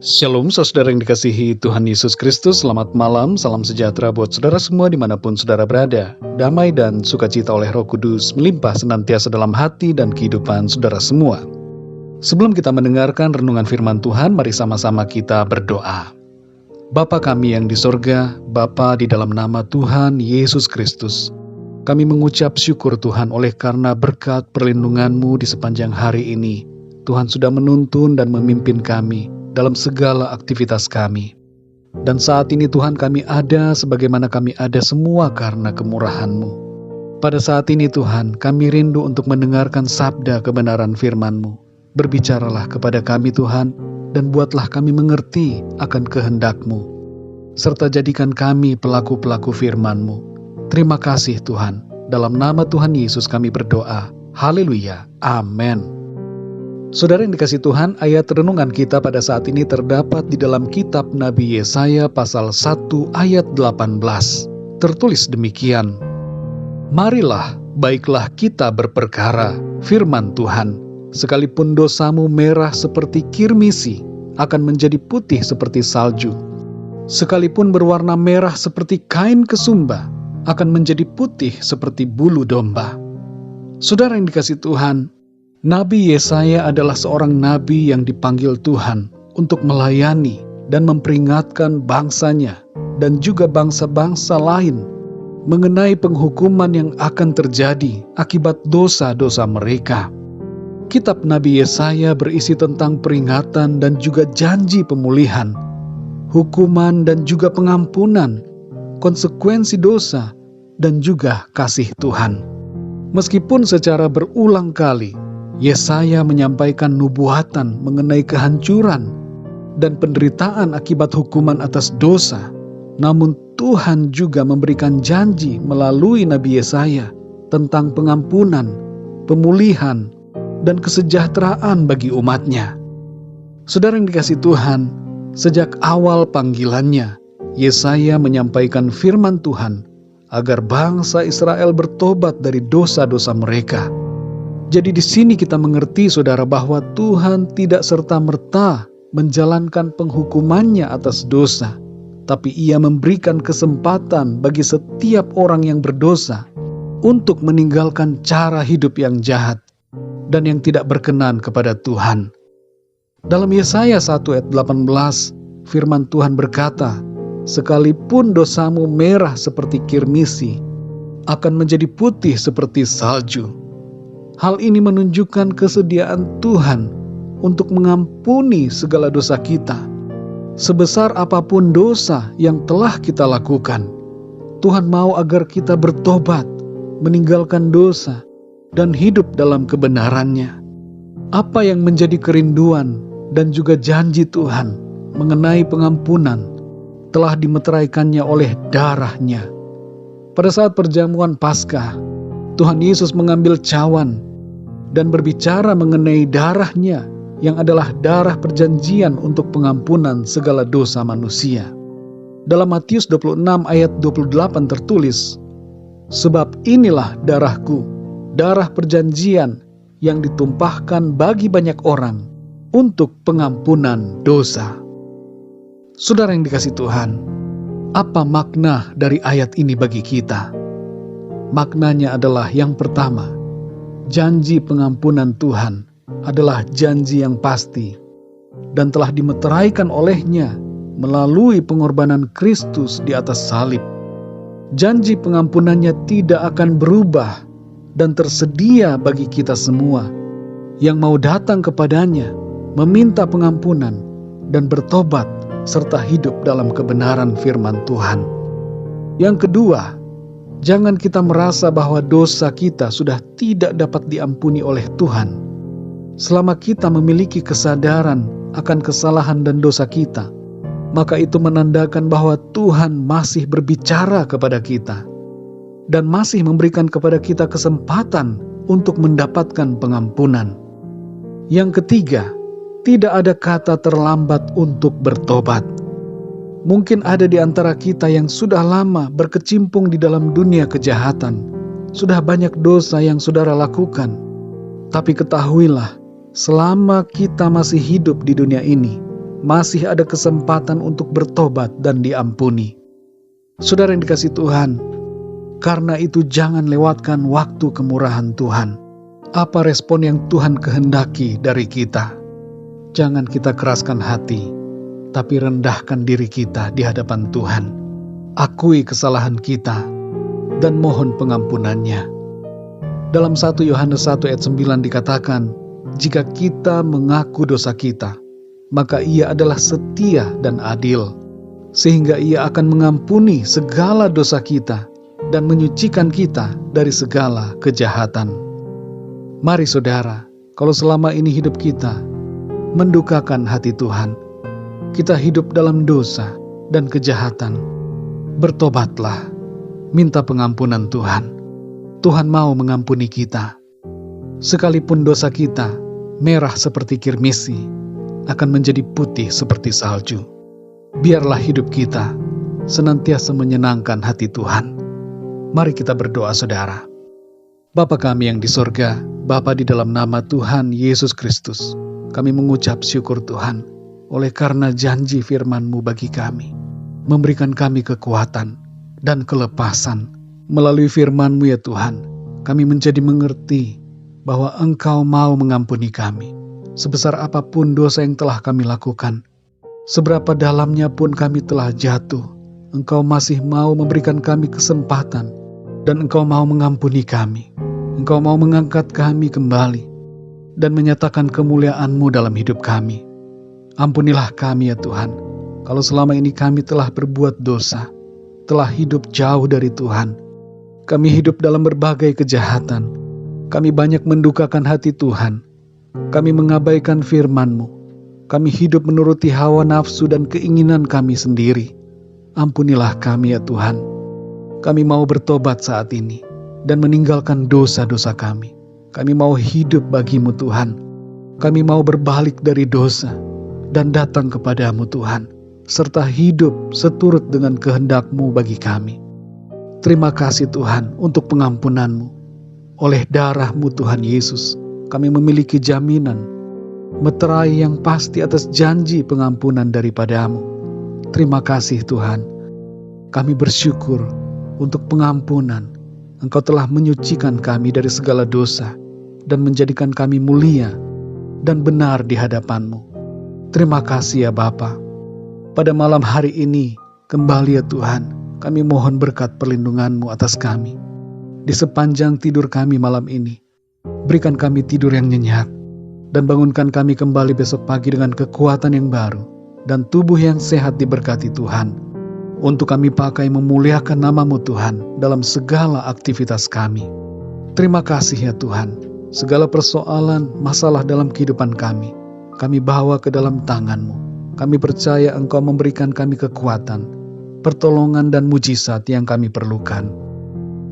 Shalom, saudara yang dikasihi Tuhan Yesus Kristus. Selamat malam, salam sejahtera buat saudara semua dimanapun saudara berada. Damai dan sukacita oleh Roh Kudus melimpah senantiasa dalam hati dan kehidupan saudara semua. Sebelum kita mendengarkan renungan firman Tuhan, mari sama-sama kita berdoa. Bapa kami yang di sorga, Bapa di dalam nama Tuhan Yesus Kristus, kami mengucap syukur Tuhan oleh karena berkat perlindungan-Mu di sepanjang hari ini. Tuhan sudah menuntun dan memimpin kami dalam segala aktivitas kami. Dan saat ini Tuhan, kami ada sebagaimana kami ada semua karena kemurahan-Mu. Pada saat ini Tuhan, kami rindu untuk mendengarkan sabda kebenaran firman-Mu. Berbicaralah kepada kami Tuhan, dan buatlah kami mengerti akan kehendak-Mu, serta jadikan kami pelaku-pelaku firman-Mu. Terima kasih Tuhan. Dalam nama Tuhan Yesus kami berdoa. Haleluya. Amin. Saudara yang dikasihi Tuhan, ayat renungan kita pada saat ini terdapat di dalam kitab Nabi Yesaya pasal 1 ayat 18. Tertulis demikian, "Marilah, baiklah kita berperkara, firman Tuhan, sekalipun dosamu merah seperti kirmisi, akan menjadi putih seperti salju. Sekalipun berwarna merah seperti kain kesumba, akan menjadi putih seperti bulu domba." Saudara yang dikasihi Tuhan, Nabi Yesaya adalah seorang nabi yang dipanggil Tuhan untuk melayani dan memperingatkan bangsanya dan juga bangsa-bangsa lain mengenai penghukuman yang akan terjadi akibat dosa-dosa mereka. Kitab Nabi Yesaya berisi tentang peringatan dan juga janji pemulihan, hukuman dan juga pengampunan, konsekuensi dosa, dan juga kasih Tuhan. Meskipun secara berulang kali Yesaya menyampaikan nubuatan mengenai kehancuran dan penderitaan akibat hukuman atas dosa, namun Tuhan juga memberikan janji melalui Nabi Yesaya tentang pengampunan, pemulihan, dan kesejahteraan bagi umatnya. Saudara yang dikasihi Tuhan, sejak awal panggilannya, Yesaya menyampaikan firman Tuhan agar bangsa Israel bertobat dari dosa-dosa mereka. Jadi di sini kita mengerti saudara bahwa Tuhan tidak serta-merta menjalankan penghukumannya atas dosa, tapi Ia memberikan kesempatan bagi setiap orang yang berdosa untuk meninggalkan cara hidup yang jahat dan yang tidak berkenan kepada Tuhan. Dalam Yesaya 1 ayat 18, firman Tuhan berkata, "Sekalipun dosamu merah seperti kirmisi, akan menjadi putih seperti salju." Hal ini menunjukkan kesediaan Tuhan untuk mengampuni segala dosa kita. Sebesar apapun dosa yang telah kita lakukan, Tuhan mau agar kita bertobat, meninggalkan dosa, dan hidup dalam kebenarannya. Apa yang menjadi kerinduan dan juga janji Tuhan mengenai pengampunan telah dimeteraikannya oleh darah-Nya. Pada saat perjamuan Paskah, Tuhan Yesus mengambil cawan dan berbicara mengenai darah-Nya yang adalah darah perjanjian untuk pengampunan segala dosa manusia. Dalam Matius 26 ayat 28 tertulis, "Sebab inilah darah-Ku, darah perjanjian yang ditumpahkan bagi banyak orang untuk pengampunan dosa." Saudara yang dikasihi Tuhan, apa makna dari ayat ini bagi kita? Maknanya adalah yang pertama, janji pengampunan Tuhan adalah janji yang pasti dan telah dimeteraikan oleh-Nya melalui pengorbanan Kristus di atas salib. Janji pengampunannya tidak akan berubah dan tersedia bagi kita semua yang mau datang kepadanya, meminta pengampunan dan bertobat serta hidup dalam kebenaran firman Tuhan. Yang kedua, jangan kita merasa bahwa dosa kita sudah tidak dapat diampuni oleh Tuhan. Selama kita memiliki kesadaran akan kesalahan dan dosa kita, maka itu menandakan bahwa Tuhan masih berbicara kepada kita dan masih memberikan kepada kita kesempatan untuk mendapatkan pengampunan. Yang ketiga, tidak ada kata terlambat untuk bertobat. Mungkin ada di antara kita yang sudah lama berkecimpung di dalam dunia kejahatan. Sudah banyak dosa yang saudara lakukan. Tapi ketahuilah, selama kita masih hidup di dunia ini, masih ada kesempatan untuk bertobat dan diampuni. Saudara yang dikasihi Tuhan, karena itu jangan lewatkan waktu kemurahan Tuhan. Apa respon yang Tuhan kehendaki dari kita? Jangan kita keraskan hati, tapi rendahkan diri kita di hadapan Tuhan. Akui kesalahan kita dan mohon pengampunannya. Dalam 1 Yohanes 1 ayat 9 dikatakan, jika kita mengaku dosa kita, maka Ia adalah setia dan adil, sehingga Ia akan mengampuni segala dosa kita dan menyucikan kita dari segala kejahatan. Mari saudara, kalau selama ini hidup kita mendukakan hati Tuhan, kita hidup dalam dosa dan kejahatan, bertobatlah, minta pengampunan Tuhan. Tuhan mau mengampuni kita. Sekalipun dosa kita merah seperti kirmisi, akan menjadi putih seperti salju. Biarlah hidup kita senantiasa menyenangkan hati Tuhan. Mari kita berdoa saudara. Bapa kami yang di sorga, Bapa di dalam nama Tuhan Yesus Kristus, kami mengucap syukur Tuhan, oleh karena janji firman-Mu bagi kami, memberikan kami kekuatan dan kelepasan. Melalui firman-Mu ya Tuhan, kami menjadi mengerti bahwa Engkau mau mengampuni kami. Sebesar apapun dosa yang telah kami lakukan, seberapa dalamnya pun kami telah jatuh, Engkau masih mau memberikan kami kesempatan, dan Engkau mau mengampuni kami. Engkau mau mengangkat kami kembali, dan menyatakan kemuliaan-Mu dalam hidup kami. Ampunilah kami ya Tuhan, kalau selama ini kami telah berbuat dosa, telah hidup jauh dari Tuhan. Kami hidup dalam berbagai kejahatan. Kami banyak mendukakan hati Tuhan. Kami mengabaikan firman-Mu. Kami hidup menuruti hawa nafsu dan keinginan kami sendiri. Ampunilah kami ya Tuhan. Kami mau bertobat saat ini dan meninggalkan dosa-dosa kami. Kami mau hidup bagi-Mu Tuhan. Kami mau berbalik dari dosa dan datang kepada-Mu Tuhan, serta hidup seturut dengan kehendak-Mu bagi kami. Terima kasih Tuhan untuk pengampunan-Mu. Oleh darah-Mu Tuhan Yesus, kami memiliki jaminan, meterai yang pasti atas janji pengampunan daripada-Mu. Terima kasih Tuhan. Kami bersyukur untuk pengampunan. Engkau telah menyucikan kami dari segala dosa dan menjadikan kami mulia dan benar di hadapan-Mu. Terima kasih ya Bapa. Pada malam hari ini, kembali ya Tuhan, kami mohon berkat perlindungan-Mu atas kami. Di sepanjang tidur kami malam ini, berikan kami tidur yang nyenyak, dan bangunkan kami kembali besok pagi dengan kekuatan yang baru, dan tubuh yang sehat diberkati Tuhan, untuk kami pakai memuliakan nama-Mu Tuhan dalam segala aktivitas kami. Terima kasih ya Tuhan, segala persoalan, masalah dalam kehidupan kami bawa ke dalam tangan-Mu. Kami percaya Engkau memberikan kami kekuatan, pertolongan dan mujizat yang kami perlukan.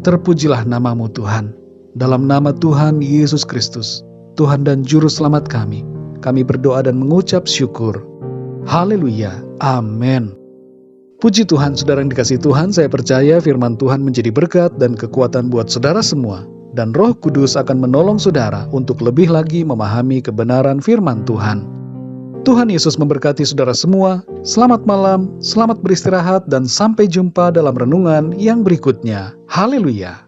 Terpujilah nama-Mu Tuhan. Dalam nama Tuhan Yesus Kristus, Tuhan dan Juru Selamat kami berdoa dan mengucap syukur. Haleluya. Amin. Puji Tuhan, saudara yang dikasihi Tuhan, saya percaya firman Tuhan menjadi berkat dan kekuatan buat saudara semua. Dan Roh Kudus akan menolong saudara untuk lebih lagi memahami kebenaran firman Tuhan. Tuhan Yesus memberkati saudara semua. Selamat malam, selamat beristirahat, dan sampai jumpa dalam renungan yang berikutnya. Haleluya.